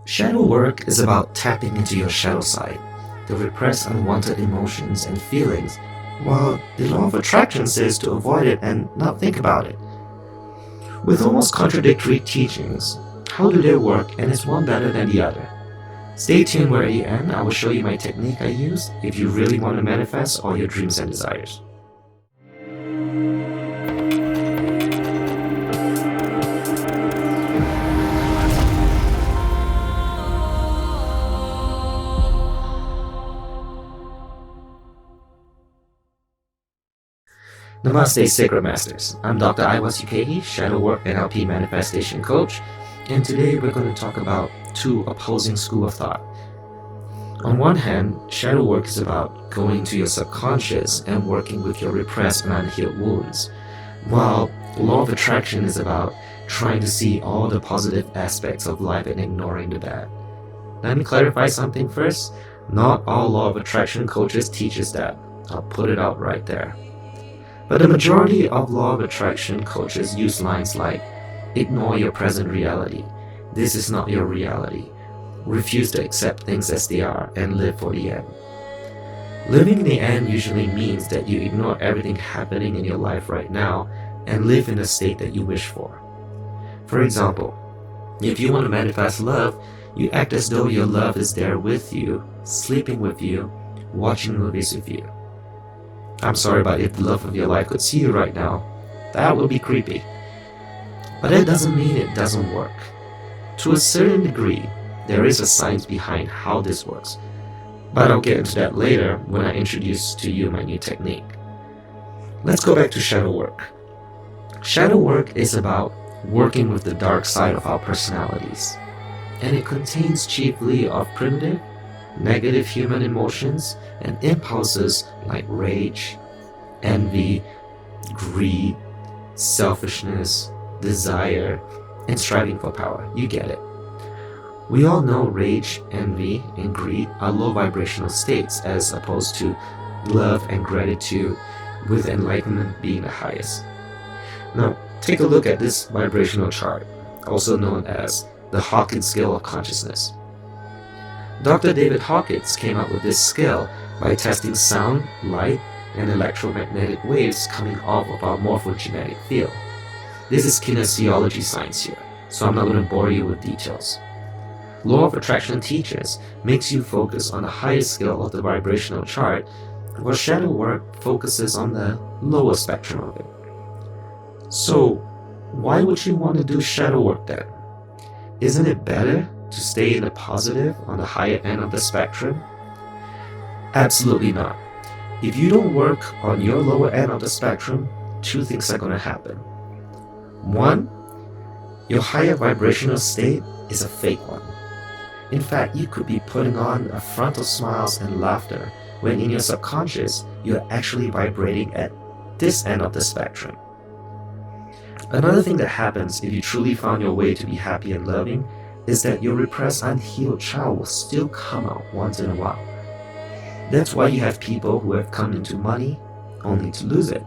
Shadow work is about tapping into your shadow side, the repressed unwanted emotions and feelings, while the law of attraction says to avoid it and not think about it. With almost contradictory teachings, how do they work, and is one better than the other? Stay tuned where at the end I will show you my technique I use if you really want to manifest all your dreams and desires. Namaste, Sacred Masters. I'm Dr. Aiwas Ukegi, Shadow Work NLP Manifestation Coach, and today we're going to talk about two opposing schools of thought. On one hand, shadow work is about going to your subconscious and working with your repressed and unhealed wounds, while law of attraction is about trying to see all the positive aspects of life and ignoring the bad. Let me clarify something first. Not all law of attraction coaches teach us that. I'll put it out right there. But the majority of law of attraction coaches use lines like, ignore your present reality, this is not your reality, refuse to accept things as they are, and live for the end. Living in the end usually means that you ignore everything happening in your life right now and live in a state that you wish for. For example, if you want to manifest love, you act as though your love is there with you, sleeping with you, watching movies with you. I'm sorry, but if the love of your life could see you right now, that would be creepy. But that doesn't mean it doesn't work. To a certain degree, there is a science behind how this works. But I'll get into that later when I introduce to you my new technique. Let's go back to shadow work. Shadow work is about working with the dark side of our personalities. And it contains chiefly of primitive, negative human emotions and impulses like rage, envy, greed, selfishness, desire, and striving for power. You get it. We all know rage, envy, and greed are low vibrational states as opposed to love and gratitude, with enlightenment being the highest. Now, take a look at this vibrational chart, also known as the Hawkins scale of consciousness. Dr. David Hawkins came up with this scale by testing sound, light, and electromagnetic waves coming off of our morphogenetic field. This is kinesiology science here, so I'm not going to bore you with details. Law of attraction teaches makes you focus on the highest scale of the vibrational chart, while shadow work focuses on the lower spectrum of it. So, why would you want to do shadow work then? Isn't it better to stay in the positive on the higher end of the spectrum? Absolutely not. If you don't work on your lower end of the spectrum, two things are going to happen. One, your higher vibrational state is a fake one. In fact, you could be putting on a frontal smiles and laughter when in your subconscious, you're actually vibrating at this end of the spectrum. Another thing that happens if you truly found your way to be happy and loving is that your repressed, unhealed child will still come out once in a while. That's why you have people who have come into money only to lose it.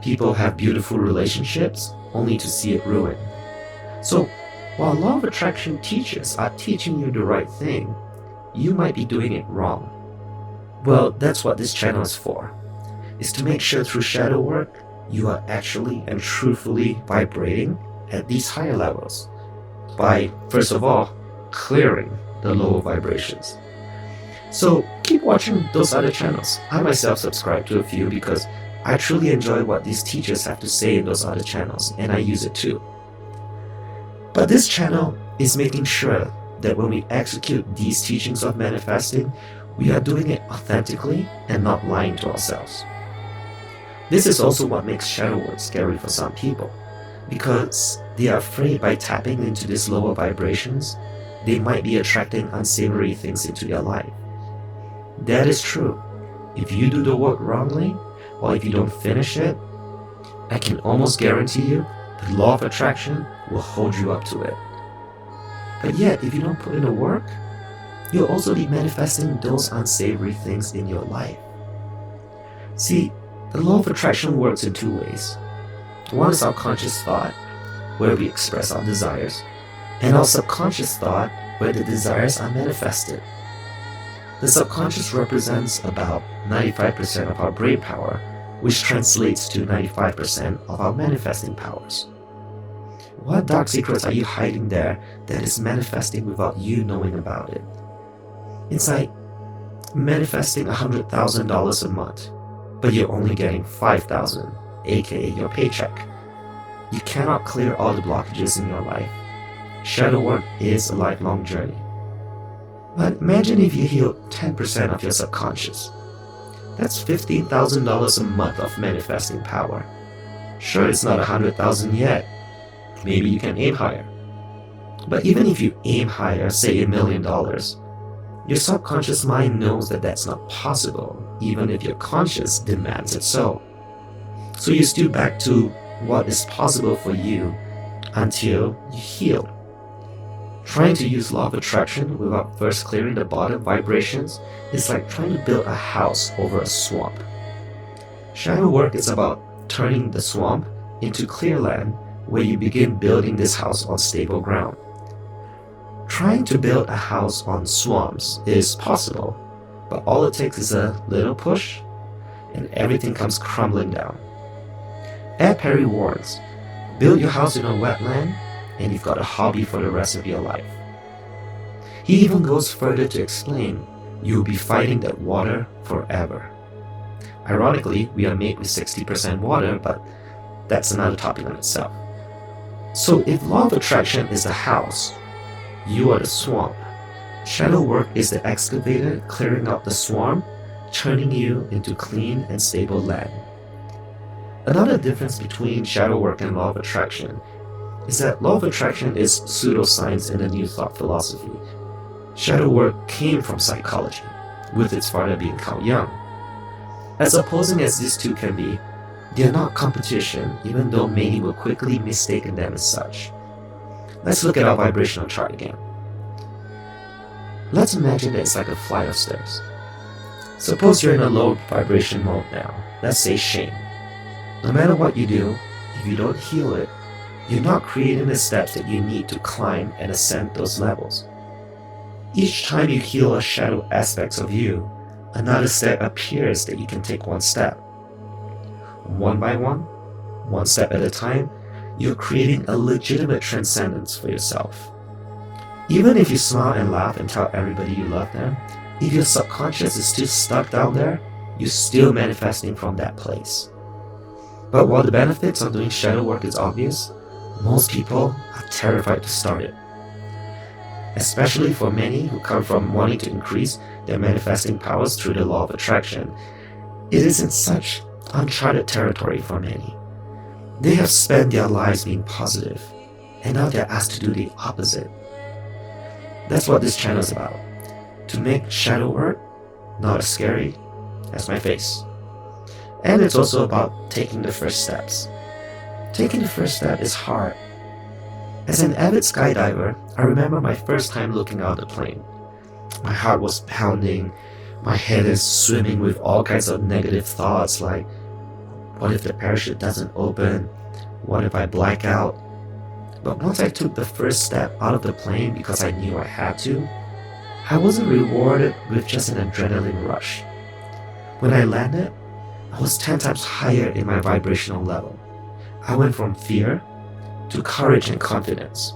People have beautiful relationships only to see it ruined. So, while law of attraction teachers are teaching you the right thing, you might be doing it wrong. Well, that's what this channel is for, is to make sure through shadow work, you are actually and truthfully vibrating at these higher levels by, first of all, clearing the lower vibrations. So keep watching those other channels. I myself subscribe to a few because I truly enjoy what these teachers have to say in those other channels, and I use it too. But this channel is making sure that when we execute these teachings of manifesting, we are doing it authentically and not lying to ourselves. This is also what makes shadow work scary for some people, because they are afraid by tapping into these lower vibrations, they might be attracting unsavory things into their life. That is true. If you do the work wrongly, or if you don't finish it, I can almost guarantee you the law of attraction will hold you up to it. But yet, if you don't put in the work, you'll also be manifesting those unsavory things in your life. See, the law of attraction works in two ways. One is our conscious thought, where we express our desires, and our subconscious thought, where the desires are manifested. The subconscious represents about 95% of our brain power, which translates to 95% of our manifesting powers. What dark secrets are you hiding there that is manifesting without you knowing about it? It's like manifesting $100,000 a month, but you're only getting $5,000, aka your paycheck. You cannot clear all the blockages in your life. Shadow work is a lifelong journey. But imagine if you healed 10% of your subconscious. That's $15,000 a month of manifesting power. Sure, it's not $100,000 yet. Maybe you can aim higher. But even if you aim higher, say $1 million, your subconscious mind knows that that's not possible, even if your conscious demands it so. So you're still back to what is possible for you until you heal. Trying to use law of attraction without first clearing the bottom vibrations is like trying to build a house over a swamp. Shadow work is about turning the swamp into clear land where you begin building this house on stable ground. Trying to build a house on swamps is possible, but all it takes is a little push and everything comes crumbling down. Ed Perry warns, build your house in a wetland and you've got a hobby for the rest of your life. He even goes further to explain, you'll be fighting that water forever. Ironically, we are made with 60% water, but that's another topic on itself. So if law of attraction is the house, you are the swamp. Shadow work is the excavator clearing out the swamp, turning you into clean and stable land. Another difference between shadow work and law of attraction is that law of attraction is pseudoscience in the New Thought philosophy. Shadow work came from psychology, with its father being Carl Jung. As opposing as these two can be, they are not competition, even though many will quickly mistake them as such. Let's look at our vibrational chart again. Let's imagine that it's like a flight of stairs. Suppose you're in a low vibration mode now, let's say shame. No matter what you do, if you don't heal it, you're not creating the steps that you need to climb and ascend those levels. Each time you heal a shadow aspects of you, another step appears that you can take one step. One by one step at a time, you're creating a legitimate transcendence for yourself. Even if you smile and laugh and tell everybody you love them, if your subconscious is still stuck down there, you're still manifesting from that place. But while the benefits of doing shadow work is obvious, most people are terrified to start it. Especially for many who come from wanting to increase their manifesting powers through the law of attraction, it is in such uncharted territory for many. They have spent their lives being positive, and now they're asked to do the opposite. That's what this channel is about. To make shadow work not as scary as my face. And it's also about taking the first steps. Taking the first step is hard. As an avid skydiver, I remember my first time looking out of the plane. My heart was pounding, my head is swimming with all kinds of negative thoughts like, what if the parachute doesn't open? What if I black out? But once I took the first step out of the plane because I knew I had to, I wasn't rewarded with just an adrenaline rush. When I landed, I was 10 times higher in my vibrational level. I went from fear to courage and confidence.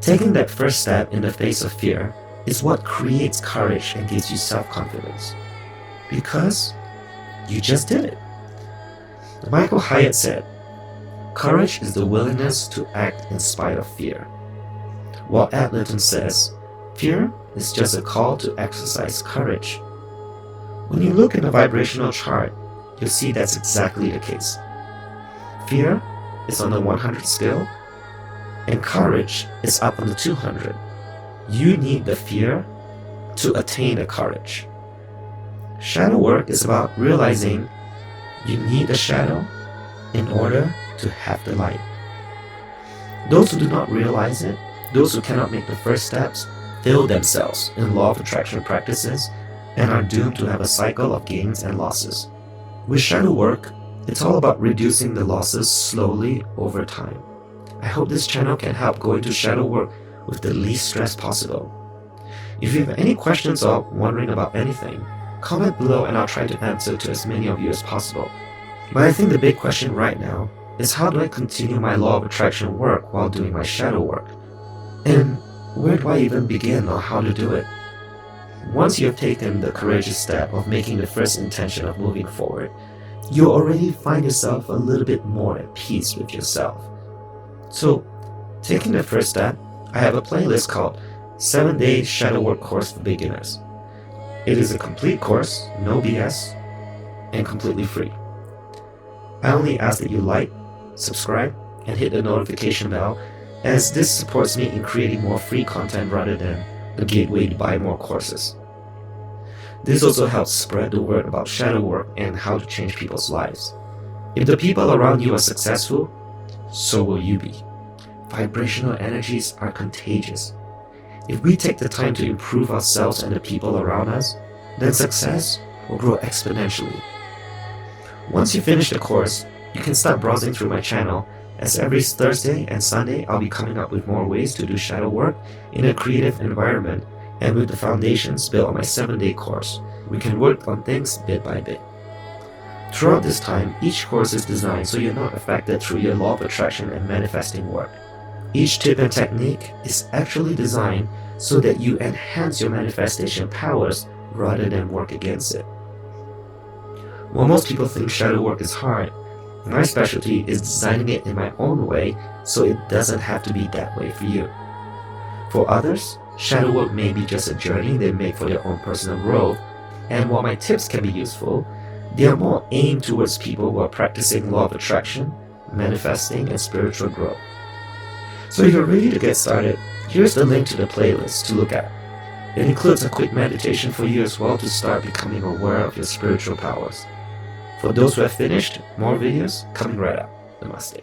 Taking that first step in the face of fear is what creates courage and gives you self-confidence. Because you just did it. Michael Hyatt said, courage is the willingness to act in spite of fear. While Ed Litton says, fear is just a call to exercise courage. When you look in a vibrational chart, you'll see that's exactly the case. Fear is on the 100 scale, and courage is up on the 200. You need the fear to attain the courage. Shadow work is about realizing you need the shadow in order to have the light. Those who do not realize it, those who cannot make the first steps, fail themselves in law of attraction practices and are doomed to have a cycle of gains and losses. With shadow work, it's all about reducing the losses slowly over time. I hope this channel can help go into shadow work with the least stress possible. If you have any questions or wondering about anything, comment below and I'll try to answer to as many of you as possible. But I think the big question right now is, how do I continue my law of attraction work while doing my shadow work? And where do I even begin on how to do it? Once you have taken the courageous step of making the first intention of moving forward, you'll already find yourself a little bit more at peace with yourself. So, taking the first step, I have a playlist called 7-Day Shadow Work Course for Beginners. It is a complete course, no BS, and completely free. I only ask that you like, subscribe, and hit the notification bell, as this supports me in creating more free content rather than a gateway to buy more courses. This also helps spread the word about shadow work and how to change people's lives. If the people around you are successful, so will you be. Vibrational energies are contagious. If we take the time to improve ourselves and the people around us, then success will grow exponentially. Once you finish the course, you can start browsing through my channel, as every Thursday and Sunday I'll be coming up with more ways to do shadow work in a creative environment, and with the foundations built on my 7-day course, we can work on things bit by bit. Throughout this time, each course is designed so you're not affected through your law of attraction and manifesting work. Each tip and technique is actually designed so that you enhance your manifestation powers rather than work against it. While most people think shadow work is hard, my specialty is designing it in my own way so it doesn't have to be that way for you. For others, shadow work may be just a journey they make for their own personal growth, and while my tips can be useful, they are more aimed towards people who are practicing law of attraction, manifesting, and spiritual growth. So if you're ready to get started, here's the link to the playlist to look at. It includes a quick meditation for you as well to start becoming aware of your spiritual powers. For those who have finished, more videos coming right up. Namaste.